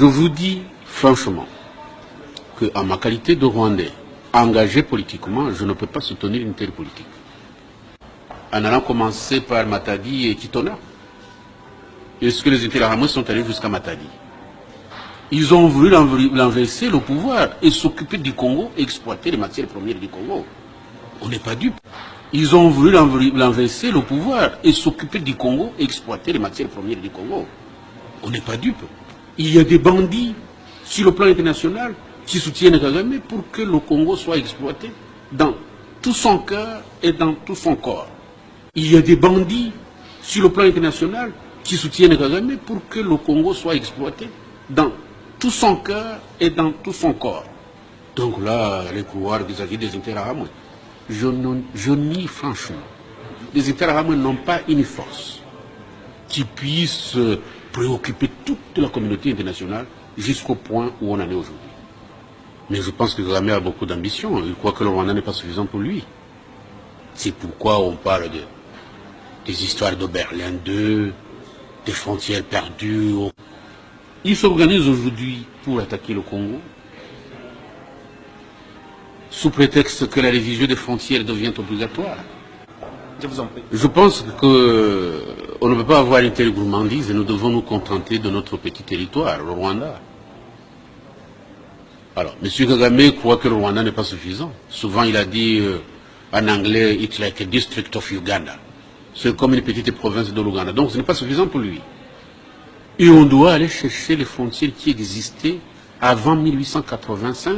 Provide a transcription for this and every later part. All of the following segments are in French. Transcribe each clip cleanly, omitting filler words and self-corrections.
Je vous dis franchement qu'en ma qualité de Rwandais, engagé politiquement, je ne peux pas soutenir une telle politique. En allant commencer par Matadi et Kitona, est-ce que les Interahamwe sont allés jusqu'à Matadi? Ils ont voulu l'enverser le pouvoir et s'occuper du Congo, exploiter les matières premières du Congo. On n'est pas dupes. Ils ont voulu l'enverser le pouvoir et s'occuper du Congo, exploiter les matières premières du Congo. On n'est pas dupes. Il y a des bandits sur le plan international qui soutiennent Kagame pour que le Congo soit exploité dans tout son cœur et dans tout son corps. Il y a des bandits sur le plan international qui soutiennent Kagame pour que le Congo soit exploité dans tout son cœur et dans tout son corps. Donc là, les couloirs vis-à-vis des Interahamwe, je nie franchement. Les Interahamwe n'ont pas une force qui puisse préoccuper toute la communauté internationale jusqu'au point où on en est aujourd'hui. Mais je pense que Kagame a beaucoup d'ambition. Il croit que le Rwanda n'est pas suffisant pour lui. C'est pourquoi on parle des histoires de Berlin II, des frontières perdues. Il s'organise aujourd'hui pour attaquer le Congo, sous prétexte que la révision des frontières devient obligatoire. Je vous en prie. Je pense qu'on ne peut pas avoir une telle gourmandise et nous devons nous contenter de notre petit territoire, le Rwanda. Alors, M. Kagame croit que le Rwanda n'est pas suffisant. Souvent, il a dit en anglais, it's like a district of Uganda. C'est comme une petite province de l'Ouganda. Donc, ce n'est pas suffisant pour lui. Et on doit aller chercher les frontières qui existaient avant 1885,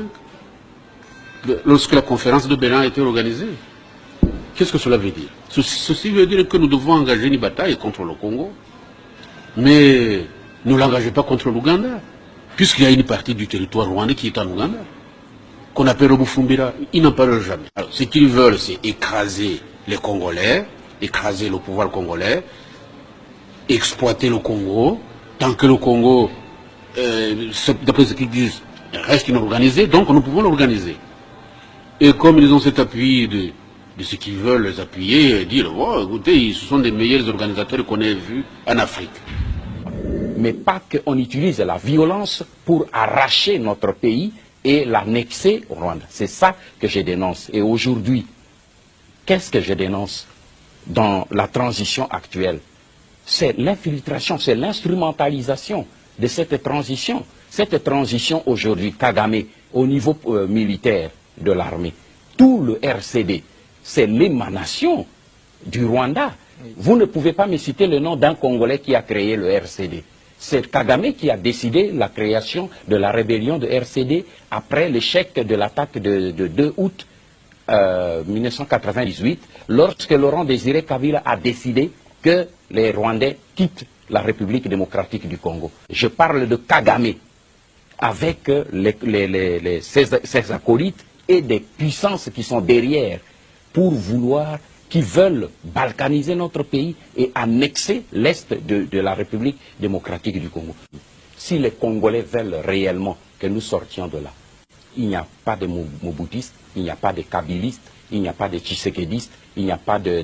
lorsque la conférence de Berlin a été organisée. Qu'est-ce que cela veut dire? Ceci veut dire que nous devons engager une bataille contre le Congo, mais ne l'engagez pas contre l'Ouganda, puisqu'il y a une partie du territoire rwandais qui est en Ouganda, qu'on appelle Obufumbira. Ils n'en parlent jamais. Alors, ce qu'ils veulent, c'est écraser les Congolais, écraser le pouvoir congolais, exploiter le Congo, tant que le Congo, d'après ce qu'ils disent, reste inorganisé, donc nous pouvons l'organiser. Et comme ils ont cet appui de ce qu'ils veulent les appuyer, et dire, oh, écoutez, ce sont des meilleurs organisateurs qu'on ait vus en Afrique. Mais pas qu'on utilise la violence pour arracher notre pays et l'annexer au Rwanda. C'est ça que je dénonce. Et aujourd'hui, qu'est-ce que je dénonce dans la transition actuelle? C'est l'infiltration, c'est l'instrumentalisation de cette transition. Cette transition aujourd'hui, Kagame, au niveau militaire de l'armée, tout le RCD, c'est l'émanation du Rwanda. Vous ne pouvez pas me citer le nom d'un Congolais qui a créé le RCD. C'est Kagame qui a décidé la création de la rébellion de RCD après l'échec de l'attaque de 2 août 1998, lorsque Laurent Désiré Kabila a décidé que les Rwandais quittent la République démocratique du Congo. Je parle de Kagame avec ses acolytes et des puissances qui sont derrière pour vouloir, qui veulent balkaniser notre pays et annexer l'Est de la République démocratique du Congo. Si les Congolais veulent réellement que nous sortions de là, il n'y a pas de Mobutistes, il n'y a pas de Kabilistes, il n'y a pas de Tshisekédistes, il n'y a pas de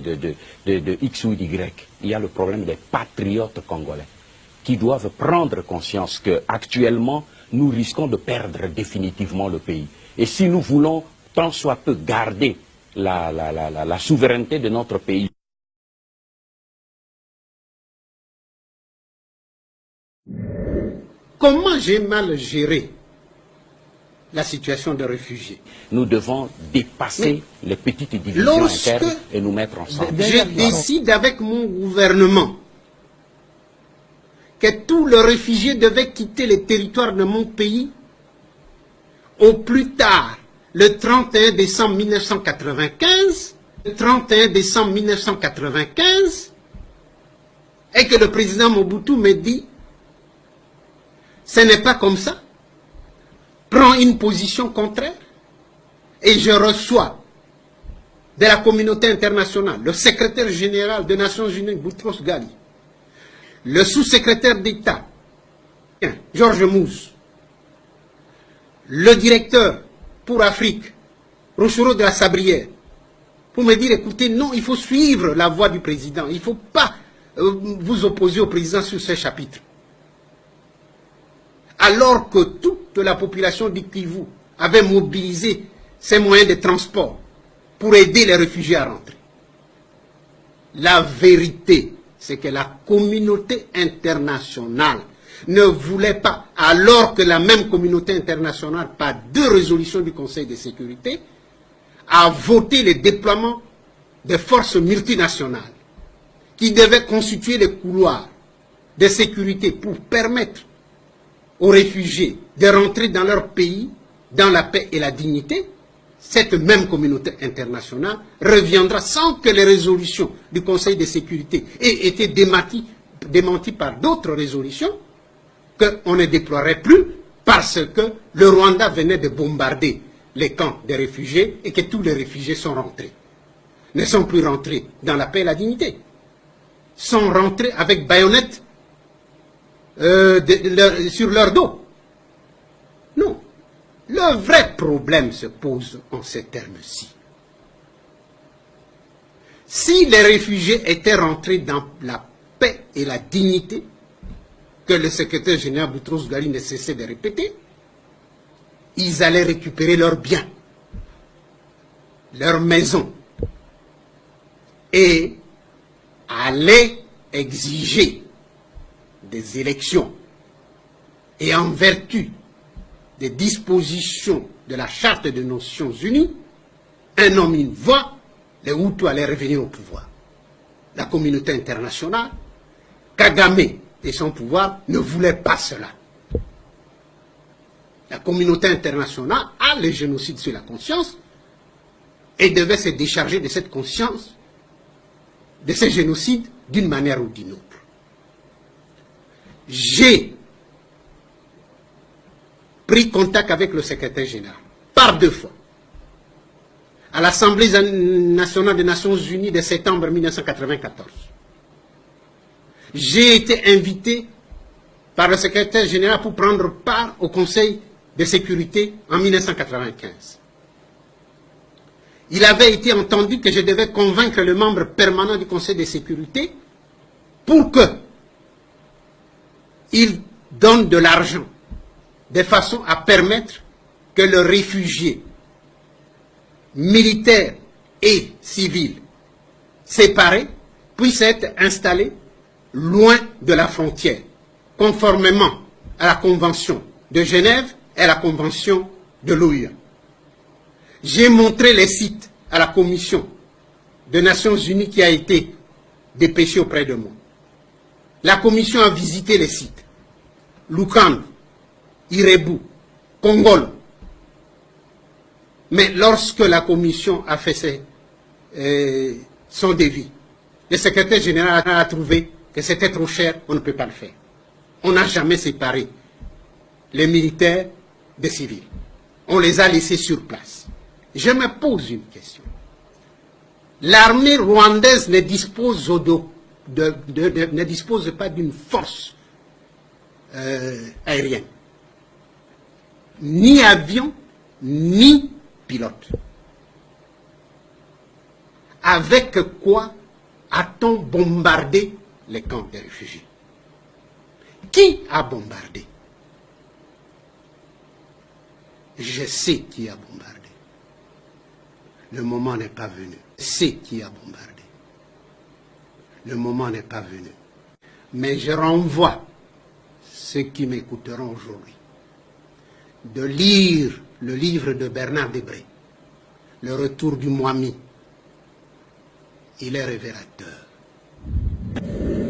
X ou Y. Il y a le problème des patriotes congolais qui doivent prendre conscience qu'actuellement, nous risquons de perdre définitivement le pays. Et si nous voulons, tant soit peu, garder la souveraineté de notre pays. Comment j'ai mal géré la situation de réfugiés? Nous devons dépasser les petites divisions internes et nous mettre ensemble. Je décide avec mon gouvernement que tous les réfugiés devaient quitter les territoires de mon pays au plus tard le 31 décembre 1995, le 31 décembre 1995, et que le président Mobutu me dit, ce n'est pas comme ça, prends une position contraire, et je reçois de la communauté internationale le secrétaire général des Nations Unies, Boutros Ghali, le sous-secrétaire d'État, Georges Mousse, le directeur pour Afrique, Rochero de la Sabrière, pour me dire, écoutez, non, il faut suivre la voie du président, il ne faut pas vous opposer au président sur ce chapitre. alors que toute la population du Kivu avait mobilisé ses moyens de transport pour aider les réfugiés à rentrer. La vérité, c'est que la communauté internationale ne voulait pas, alors que la même communauté internationale, par 2 résolutions du Conseil de sécurité, a voté le déploiement des forces multinationales qui devaient constituer les couloirs de sécurité pour permettre aux réfugiés de rentrer dans leur pays dans la paix et la dignité. Cette même communauté internationale reviendra sans que les résolutions du Conseil de sécurité aient été démenties par d'autres résolutions, qu'on ne déploierait plus parce que le Rwanda venait de bombarder les camps des réfugiés et que tous les réfugiés sont rentrés. Ne sont plus rentrés dans la paix et la dignité. Sont rentrés avec baïonnettes sur leur dos. Non. Le vrai problème se pose en ces termes-ci. Si les réfugiés étaient rentrés dans la paix et la dignité, que le secrétaire général Boutros-Ghali ne cessait de répéter, ils allaient récupérer leurs biens, leurs maisons, et allaient exiger des élections. Et en vertu des dispositions de la Charte des Nations Unies, un homme, une voix, les Hutus allaient revenir au pouvoir. La communauté internationale, Kagame et son pouvoir ne voulaient pas cela. La communauté internationale a le génocide sur la conscience et devait se décharger de cette conscience, de ce génocide, d'une manière ou d'une autre. J'ai pris contact avec le secrétaire général, par 2 fois, à l'Assemblée nationale des Nations Unies de septembre 1994. J'ai été invité par le secrétaire général pour prendre part au Conseil de sécurité en 1995. Il avait été entendu que je devais convaincre le membre permanent du Conseil de sécurité pour qu'il donne de l'argent de façon à permettre que le réfugié militaire et civil séparés puisse être installé loin de la frontière, conformément à la Convention de Genève et à la Convention de l'OUA. J'ai montré les sites à la Commission des Nations Unies qui a été dépêchée auprès de moi. La Commission a visité les sites. Lukandu, Irebu, Kongolo. Mais lorsque la Commission a fait son devis, le secrétaire général a trouvé que c'était trop cher, on ne peut pas le faire. On n'a jamais séparé les militaires des civils. On les a laissés sur place. Je me pose une question. L'armée rwandaise ne dispose, ne dispose pas d'une force aérienne. Ni avion, ni pilote. Avec quoi a-t-on bombardé les camps des réfugiés? Qui a bombardé? Je sais qui a bombardé. Le moment n'est pas venu. Je sais qui a bombardé. Le moment n'est pas venu. Mais je renvoie ceux qui m'écouteront aujourd'hui de lire le livre de Bernard Debré, Le Retour du Mwami. Il est révélateur.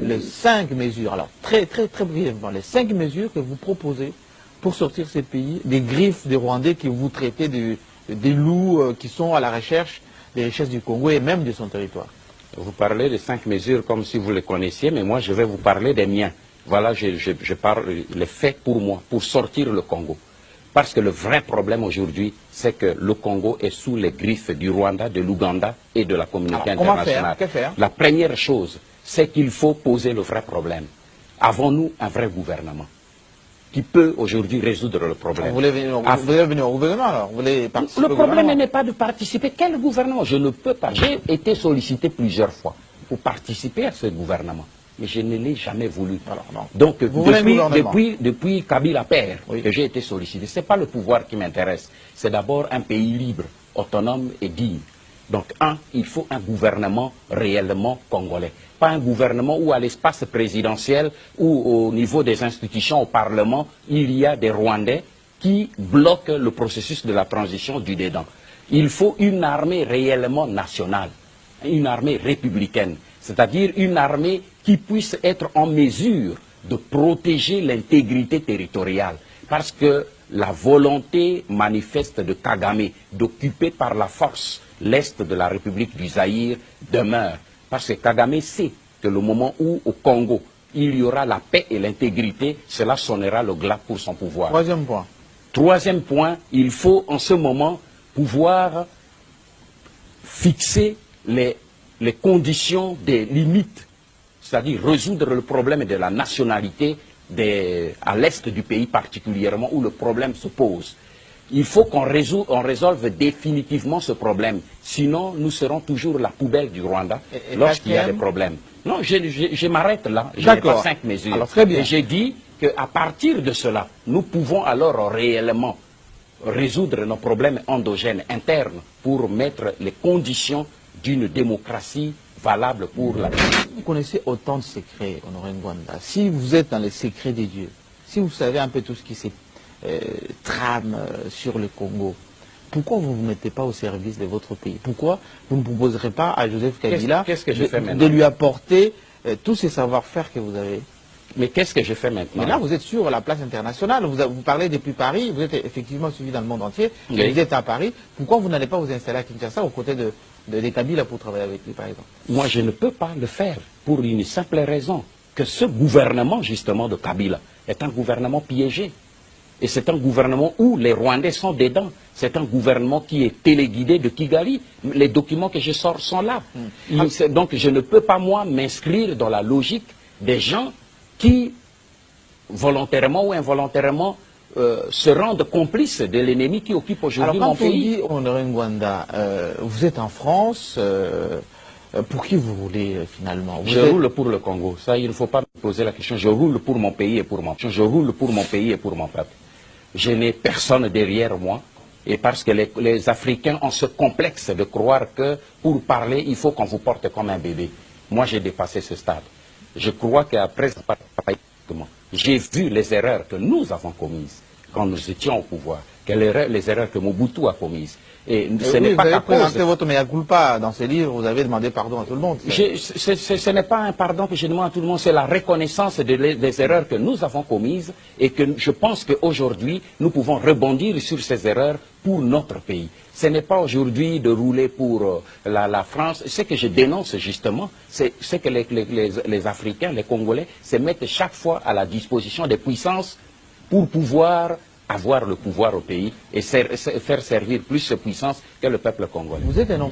Les 5 mesures, alors très brièvement, les 5 mesures que vous proposez pour sortir ces pays des griffes des Rwandais qui vous traitez des loups qui sont à la recherche des richesses du Congo et même de son territoire. Vous parlez des 5 mesures comme si vous les connaissiez, mais moi je vais vous parler des miens. Voilà, je parle les faits pour moi, pour sortir le Congo. Parce que le vrai problème aujourd'hui, c'est que le Congo est sous les griffes du Rwanda, de l'Ouganda et de la communauté internationale. Que faire? La première chose, c'est qu'il faut poser le vrai problème. Avons-nous un vrai gouvernement qui peut aujourd'hui résoudre le problème? Vous voulez venir au gouvernement alors? Vous voulez participer Le problème n'est pas de participer. Quel gouvernement? Je ne peux pas. J'ai été sollicité plusieurs fois pour participer à ce gouvernement. mais je ne l'ai jamais voulu. Alors, non. Donc, Vous voulez un gouvernement. depuis Kabila père, Oui. que j'ai été sollicité, ce n'est pas le pouvoir qui m'intéresse, c'est d'abord un pays libre, autonome et digne. Donc, il faut un gouvernement réellement congolais. Pas un gouvernement où à l'espace présidentiel ou au niveau des institutions, au Parlement, il y a des Rwandais qui bloquent le processus de la transition du dedans. Il faut une armée réellement nationale, une armée républicaine, c'est-à-dire une armée qui puisse être en mesure de protéger l'intégrité territoriale. Parce que la volonté manifeste de Kagame d'occuper par la force l'est de la République du Zaïre demeure. Parce que Kagame sait que le moment où au Congo il y aura la paix et l'intégrité, cela sonnera le glas pour son pouvoir. Troisième point. Troisième point, il faut en ce moment pouvoir fixer les conditions des limites, c'est-à-dire résoudre le problème de la nationalité à l'est du pays particulièrement où le problème se pose. Il faut qu'on résolve définitivement ce problème, sinon nous serons toujours la poubelle du Rwanda lorsqu'il y a des problèmes. Non, je m'arrête là, je n'ai pas 5 mesures. Alors, très bien. Et j'ai dit qu'à partir de cela, nous pouvons alors réellement résoudre nos problèmes endogènes, internes, pour mettre les conditions d'une démocratie valable pour la vie. Vous connaissez autant de secrets, Honoré Ngwanda. Si vous êtes dans les secrets des dieux, si vous savez un peu tout ce qui s'est trame sur le Congo, pourquoi vous ne vous mettez pas au service de votre pays? Pourquoi vous ne proposerez pas à Joseph Kabila de lui apporter tous ces savoir-faire que vous avez? Mais qu'est-ce que je fais maintenant? Mais là, vous êtes sur la place internationale, vous parlez depuis Paris, vous êtes effectivement suivi dans le monde entier, oui. Vous êtes à Paris, pourquoi vous n'allez pas vous installer à Kinshasa aux côtés de Kabila pour travailler avec lui, par exemple? Moi, je ne peux pas le faire pour une simple raison, que ce gouvernement, justement, de Kabila, est un gouvernement piégé. Et c'est un gouvernement où les Rwandais sont dedans. C'est un gouvernement qui est téléguidé de Kigali. Les documents que je sors sont là. Donc je ne peux pas, moi, m'inscrire dans la logique des gens qui, volontairement ou involontairement, se rendent complices de l'ennemi qui occupe aujourd'hui mon pays. Alors quand on dit, Honoré Ngwanda, vous êtes en France, pour qui vous roulez finalement? Je roule pour le Congo. Ça, il ne faut pas me poser la question. Je roule pour mon pays et pour mon peuple. Je roule pour mon pays et pour mon peuple. Je n'ai personne derrière moi. Et parce que les Africains ont ce complexe de croire que pour parler, il faut qu'on vous porte comme un bébé. Moi, j'ai dépassé ce stade. Je crois qu'après, j'ai vu les erreurs que nous avons commises quand nous étions au pouvoir, les erreurs que Mobutu a commises. Et ce n'est pas vous avez qu'à présenté votre mea culpa dans ce livre, vous avez demandé pardon à tout le monde. Ce n'est pas un pardon que je demande à tout le monde, c'est la reconnaissance des erreurs que nous avons commises et que je pense qu'aujourd'hui, nous pouvons rebondir sur ces erreurs pour notre pays. Ce n'est pas aujourd'hui de rouler pour la France. Ce que je dénonce justement, c'est que les Africains, les Congolais, se mettent chaque fois à la disposition des puissances pour pouvoir avoir le pouvoir au pays et faire servir plus de puissance que le peuple congolais. Vous êtes un homme.